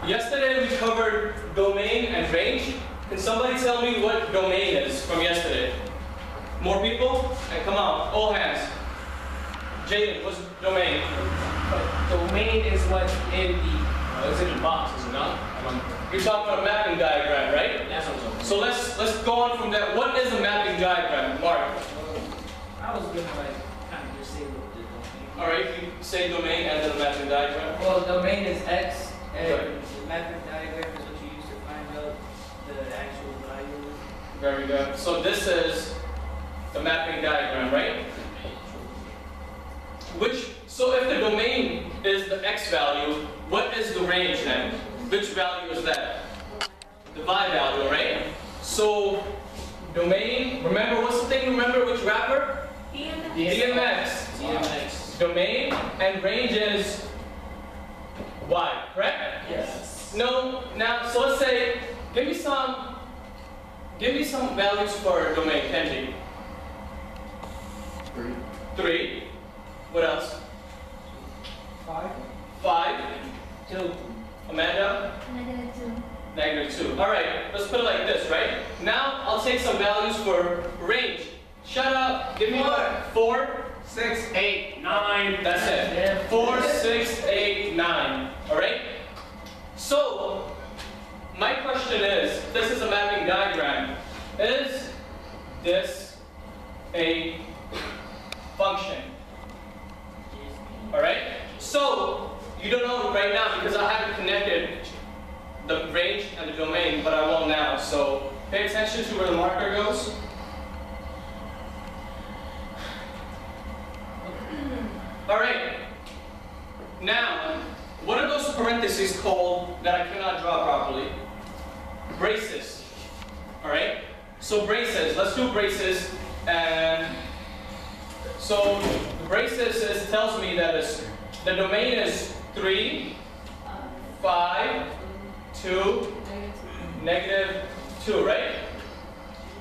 Yesterday we covered domain and range. Can somebody tell me what domain is from yesterday? More people? And come on, all hands. Jaden, what's domain? Domain is what's in the box, is it not? You're talking about a mapping diagram, right? That's what I'm talking about. So let's go on from that. What is a mapping diagram, Mark? I was gonna kind of just say what the domain. All right, you say domain and then the mapping diagram. Well, domain is X, and Right. the mapping diagram is what you use to find out the actual value. Very good. So this is the mapping diagram, right? So if the domain is the X value, what is the range then? Which value is that? The Y value, right? So domain, remember what's the thing? Remember which wrapper? DMX. DMX. Domain and range is Y, correct? Yes. No, now, so let's say, give me some values for domain, Kenji. 3. What else? 5. 5. 2. Amanda? -2. All right, let's put it like this, right? Now, I'll take some values for range. Shut up, give me 4, 6, 8, 9. that's it. 4, 6, 8, 9, all right? So, my question is, this is a mapping diagram. Is this a function? All right? So, you don't know right now because I haven't connected the range and the domain, but I will now. So, pay attention to where the marker goes. All right. Now, what are those parentheses called that I cannot draw properly? Braces. All right? So braces, let's do braces. And so braces tells me that the domain is 3, 5, 2, -2, right?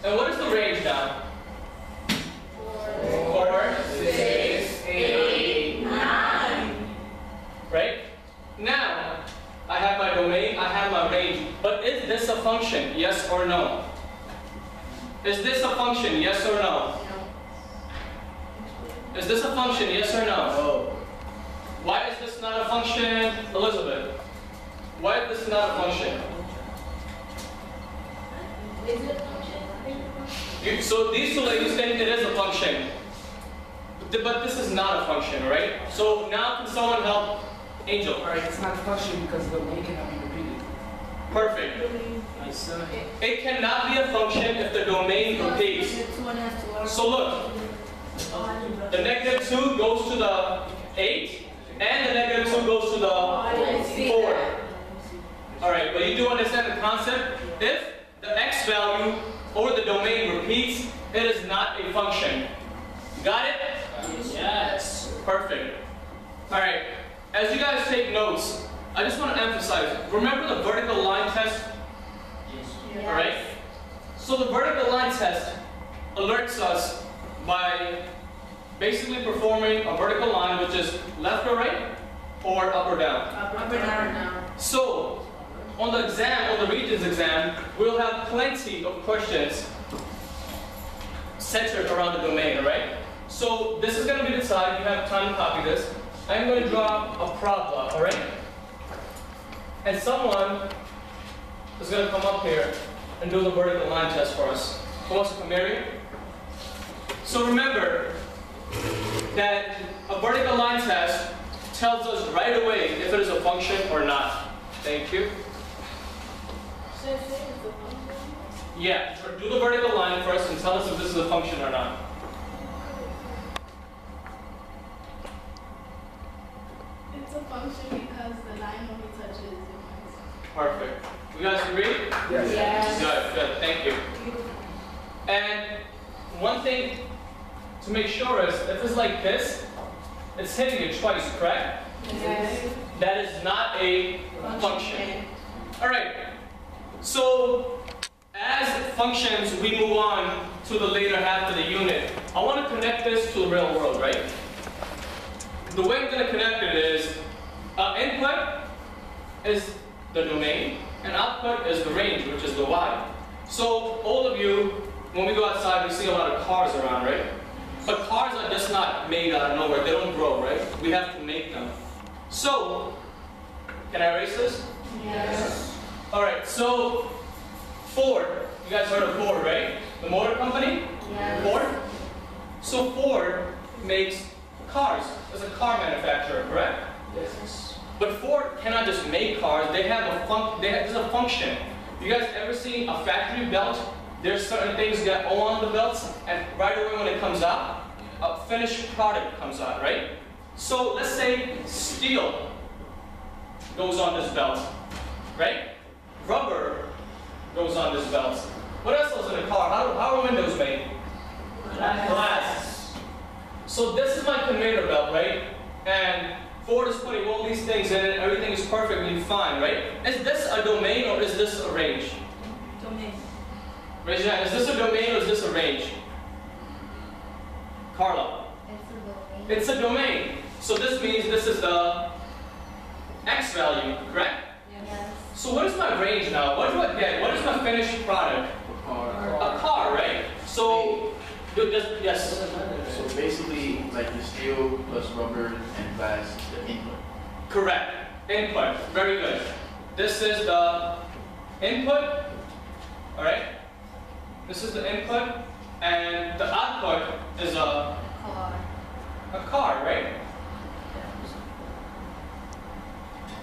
And what is the range now? 4, 6, 8, 9. Right? Now, I have my domain, I have my range. But is this a function? Yes or no? Is this a function? Yes or no? Is this a function? Yes or no? No. Why is this not a function? Elizabeth, why is this not a function? Is it a function? So these two ladies think it is a function. But this is not a function, right? So now can someone help Angel? Alright, it's not a function because the domain cannot be repeated. Perfect. Nice. It cannot be a function if the domain repeats. So look, the -2 goes to the 8, and the -2 goes to the 4. All right, but you do understand the concept? If the X value or the domain repeats, it is not a function. Got it? Yes. Perfect. All right, as you guys take notes, I just want to emphasize, remember the vertical line test? Yes. All right? So the vertical line test alerts us by basically performing a vertical line, which is left or right, or up or down. Up or down. So, on the exam, on the Regents exam, we'll have plenty of questions centered around the domain, all right? So, this is going to be the side, you have time to copy this. I'm going to draw a parabola, all right? And someone is going to come up here and do the vertical line test for us. Who wants to come here? So remember that a vertical line test tells us right away if it is a function or not. Thank you. So if it is a function? Yeah, do the vertical line for us and tell us if this is a function or not. It's a function because the line only touches the Perfect. You guys agree? Yes. Yes. Good, good, thank you. And one thing to make sure is, if it's like this, it's hitting it twice, correct? Yes. That is not a function. All right, so as functions, we move on to the later half of the unit. I want to connect this to the real world, right? The way I'm going to connect it is, input is the domain, and output is the range, which is the y. So all of you, when we go outside, we see a lot of cars around, right? But cars are just not made out of nowhere. They don't grow, right? We have to make them. So, can I erase this? Yes. All right, so Ford. You guys heard of Ford, right? The motor company? Yes. Ford? So Ford makes cars. It's a car manufacturer, correct? Yes. But Ford cannot just make cars. They have there's a function. You guys ever seen a factory belt? There's certain things that go on the belts, and right away when it comes out, a finished product comes out, right? So let's say steel goes on this belt, right? Rubber goes on this belt. What else is in a car? How are windows made? Glass. So this is my conveyor belt, right? And Ford is putting all these things in it, everything is perfectly fine, right? Is this a domain or is this a range? Domain. Raise your hand. Is this a domain or is this a range? Carla. It's a domain. It's a domain. So this means this is the X value, correct? Yes. So what is my range now? What do I get? What is my finished product? A car, right? So, yes. So basically, like the steel plus rubber and glass, the input. Correct. Input. Very good. This is the input. All right. This is the input, and the output is a car, right?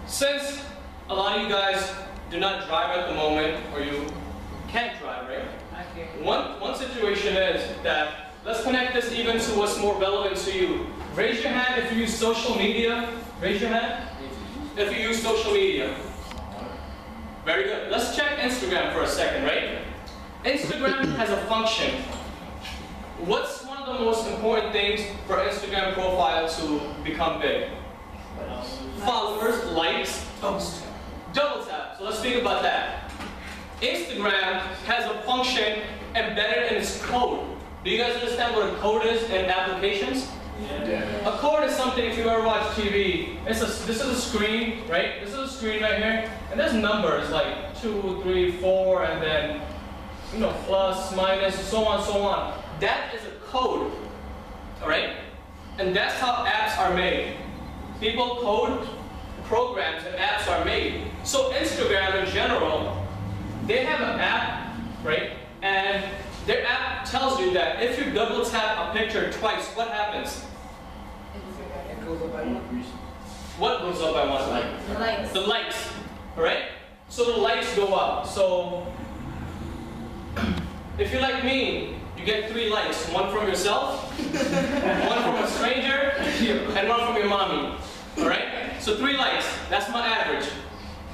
Since a lot of you guys do not drive at the moment, or you can't drive, right? I can't. One situation is that, let's connect this even to what's more relevant to you. Raise your hand if you use social media. Raise your hand if you use social media. Very good. Let's check Instagram for a second, right? Instagram has a function. What's one of the most important things for Instagram profile to become big? Followers, likes, double tap. So let's speak about that. Instagram has a function embedded in its code. Do you guys understand what a code is in applications? Yeah. A code is something, if you ever watch TV, this is a screen, right? This is a screen right here, and there's numbers like 2, 3, 4, and then, you know, plus, minus, so on, so on. That is a code, all right? And that's how apps are made. People code programs and apps are made. So Instagram in general, they have an app, right? And their app tells you that if you double tap a picture twice, what happens? It goes up by one. What goes up by one? Like, The likes. The likes, alright? So the likes go up. So if you're like me, you get 3 likes. One from yourself, one from a stranger, and one from your mommy. Alright? So 3 likes. That's my average.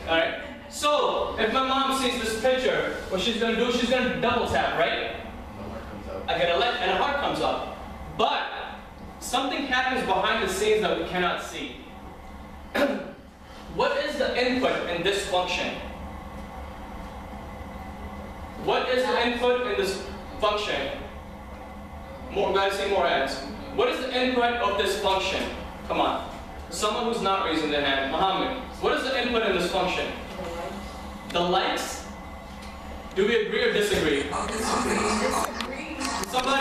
Alright? So if my mom sees this picture, what she's gonna do, she's gonna double tap, right? the heart comes out. I get a like and a heart comes up. But something happens behind the scenes that we cannot see. What is the input in this function? What is the input in this function? More guys, see more hands. What is the input of this function? Come on. Someone who's not raising their hand. Muhammad. What is the input in this function? The likes? Do we agree or disagree? Disagree. Somebody